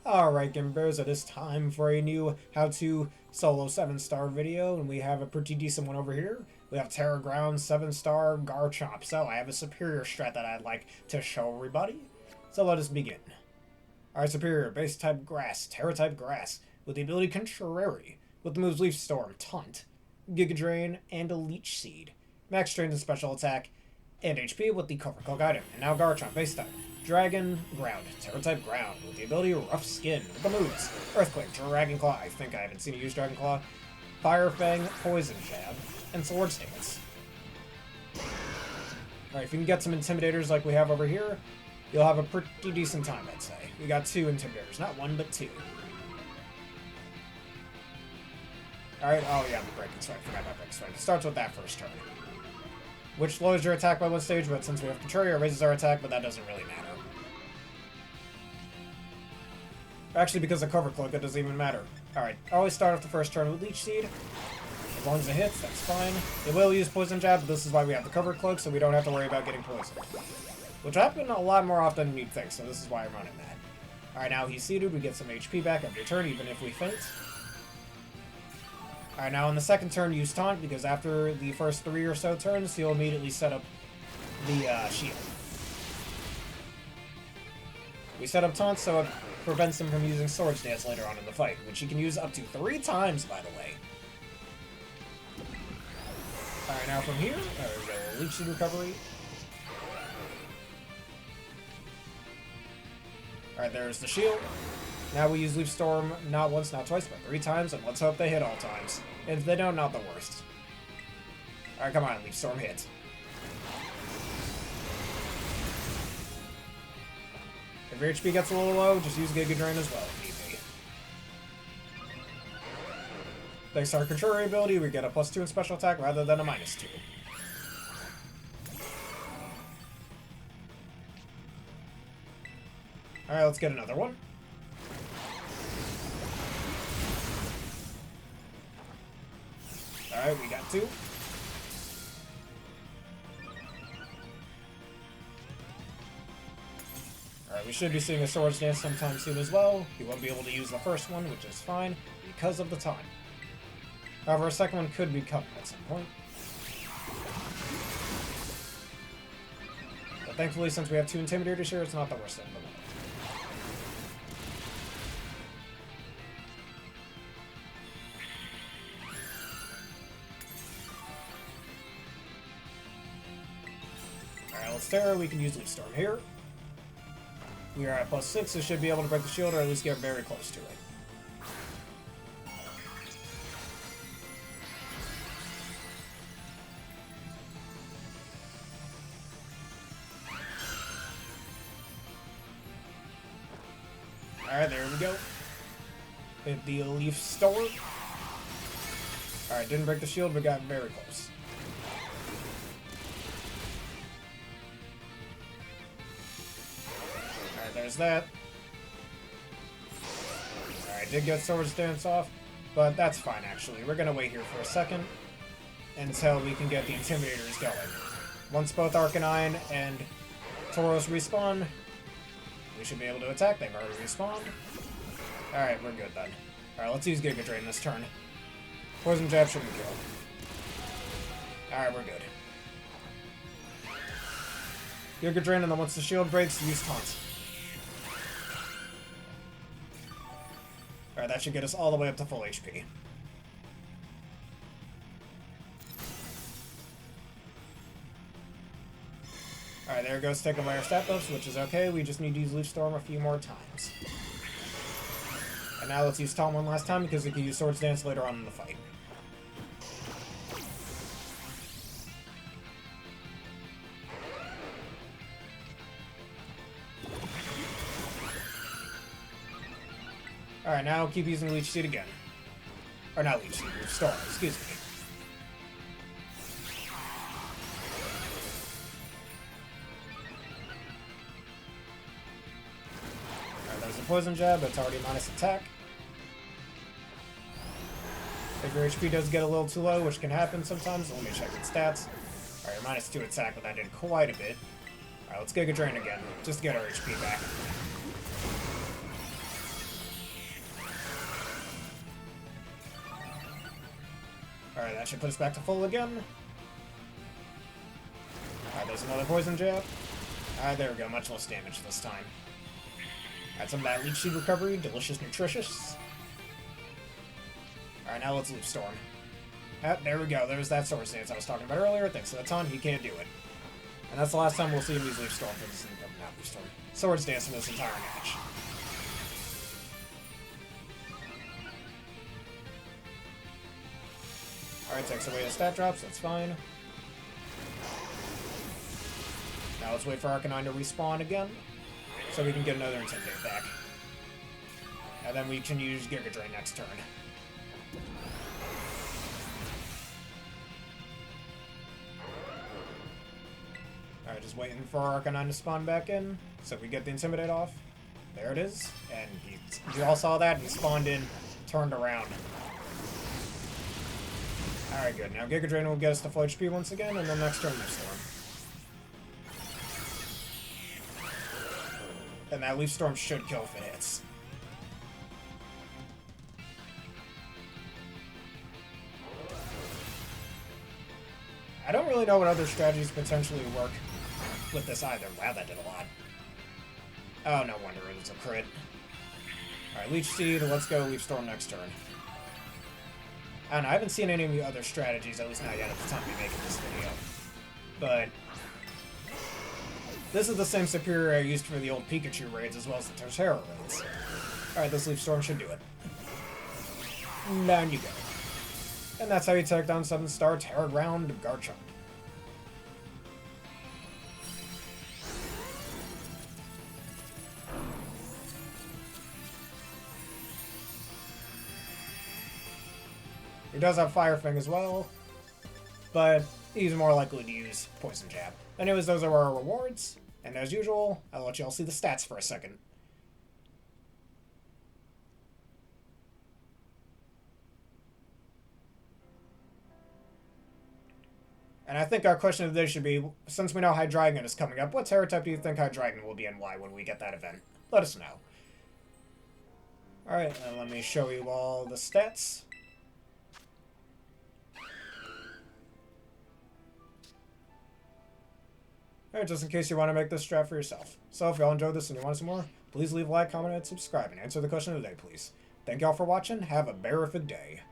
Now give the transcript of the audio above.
Alright, Gimbers, it is time for a new how-to solo 7-star video, and we have a pretty decent one over here. We have Tera Ground 7-star Garchomp, so I have a superior strat that I'd like to show everybody. So let us begin. Our superior, base type grass, Tera type grass, with the ability Contrary, with the moves Leaf Storm, Taunt, Giga Drain, and a Leech Seed. Max strength and special attack, and HP with the Cover Cloak item. And now Garchomp, base type. Dragon, Ground, Tera type Ground, with the ability Rough Skin, with the moves Earthquake, Dragon Claw, I think I haven't seen you use Dragon Claw, Fire Fang, Poison Jab, and Swords Dance. Alright, if you can get some Intimidators like we have over here, you'll have a pretty decent time, I'd say. We got 2 Intimidators, not 1, but 2. Alright, oh yeah, the Breaking Strike, forgot about Breaking Strike. It starts with that first turn, which lowers your attack by 1 stage, but since we have Contrary, it raises our attack, but that doesn't really matter. Actually, because of Cover Cloak, it doesn't even matter. Alright, always start off the first turn with Leech Seed. As long as it hits, that's fine. It will use Poison Jab, but this is why we have the Cover Cloak, so we don't have to worry about getting poisoned. Which happens a lot more often than you'd think, so this is why I'm running that. Alright, now he's seated, we get some HP back every turn, even if we faint. Alright, now on the second turn, use Taunt, because after the first 3 or so turns, he'll immediately set up the shield. We set up Taunt, so it prevents him from using Swords Dance later on in the fight, which he can use up to 3 times, by the way. Alright, now from here, there we go, Leech Seed recovery. Alright, there's the shield. Now we use Leaf Storm not once, not twice, but 3 times, and let's hope they hit all times. And if they don't, not the worst. Alright, come on, Leaf Storm hit. If your HP gets a little low, just use Giga Drain as well, if need be. Thanks to our Contrary ability, we get a +2 in special attack rather than a -2. Alright, let's get another one. Alright, we got 2. Alright, we should be seeing a Swords Dance sometime soon as well. We won't be able to use the first one, which is fine, because of the time. However, a second one could be coming at some point. But thankfully, since we have 2 Intimidators here, it's not the worst thing in the world. Alright, let's Tera. We can use Leaf Storm here. We are at +6, so should be able to break the shield or at least get very close to it. Alright, there we go. Hit the Leaf Storm. Alright, didn't break the shield, but got very close. Alright, there's that. Alright, did get Swords Dance off, but that's fine actually. We're gonna wait here for a second until we can get the Intimidators going. Once both Arcanine and Tauros respawn, we should be able to attack. They've already respawned. Alright, we're good then. Alright, let's use Giga Drain this turn. Poison Jab shouldn't kill. Alright, we're good. Giga Drain, and then once the shield breaks, use Taunt. Alright, that should get us all the way up to full HP. Alright, there goes taking away our stat buffs, which is okay. We just need to use Leaf Storm a few more times. And now let's use Taunt one last time because we can use Swords Dance later on in the fight. Alright, now keep using Leech Seed again. Or not Leech Seed, Leaf Storm, excuse me. Alright, there's a Poison Jab, but it's already minus attack. If your HP does get a little too low, which can happen sometimes, let me check its stats. Alright, -2 attack, but that did quite a bit. Alright, let's Giga Drain again, just to get our HP back. Alright, that should put us back to full again. Alright, there's another poison jab. Alright, there we go. Much less damage this time. Alright, some of that Leech Seed recovery. Delicious, nutritious. Alright, now let's Leaf Storm. There we go. There's that Swords Dance I was talking about earlier. Thanks to the ton, he can't do it. And that's the last time we'll see him use Leaf Storm for this. Not Leaf Storm. Swords Dance in this entire match. Alright, takes away the stat drops. That's fine. Now let's wait for Arcanine to respawn again, so we can get another Intimidate back. And then we can use Giga Drain next turn. Alright, just waiting for Arcanine to spawn back in, so we get the Intimidate off. There it is. And you all saw that, he spawned in, turned around. Alright, good. Now Giga Drain will get us to full HP once again, and then next turn Leaf Storm. And that Leaf Storm should kill if it hits. I don't really know what other strategies potentially work with this either. Wow, that did a lot. Oh, no wonder it was a crit. Alright, Leech Seed, let's go Leaf Storm next turn. I don't know, I haven't seen any of the other strategies, at least not yet at the time we make this video. But this is the same superior I used for the old Pikachu raids as well as the Tera raids. Alright, this Leaf Storm should do it. Down you go. And that's how you take down 7-star Tera Ground Garchomp. He does have Fire Fang as well, but he's more likely to use Poison Jab. Anyways, those are our rewards, and as usual, I'll let y'all see the stats for a second. And I think our question of the day should be, since we know Hydreigon is coming up, what Tera type do you think Hydreigon will be and why when we get that event? Let us know. Alright, and let me show you all the stats. Alright, just in case you want to make this strat for yourself. So if y'all enjoyed this and you want some more, please leave a like, comment, and subscribe, and answer the question of the day, please. Thank y'all for watching. Have a bearific day.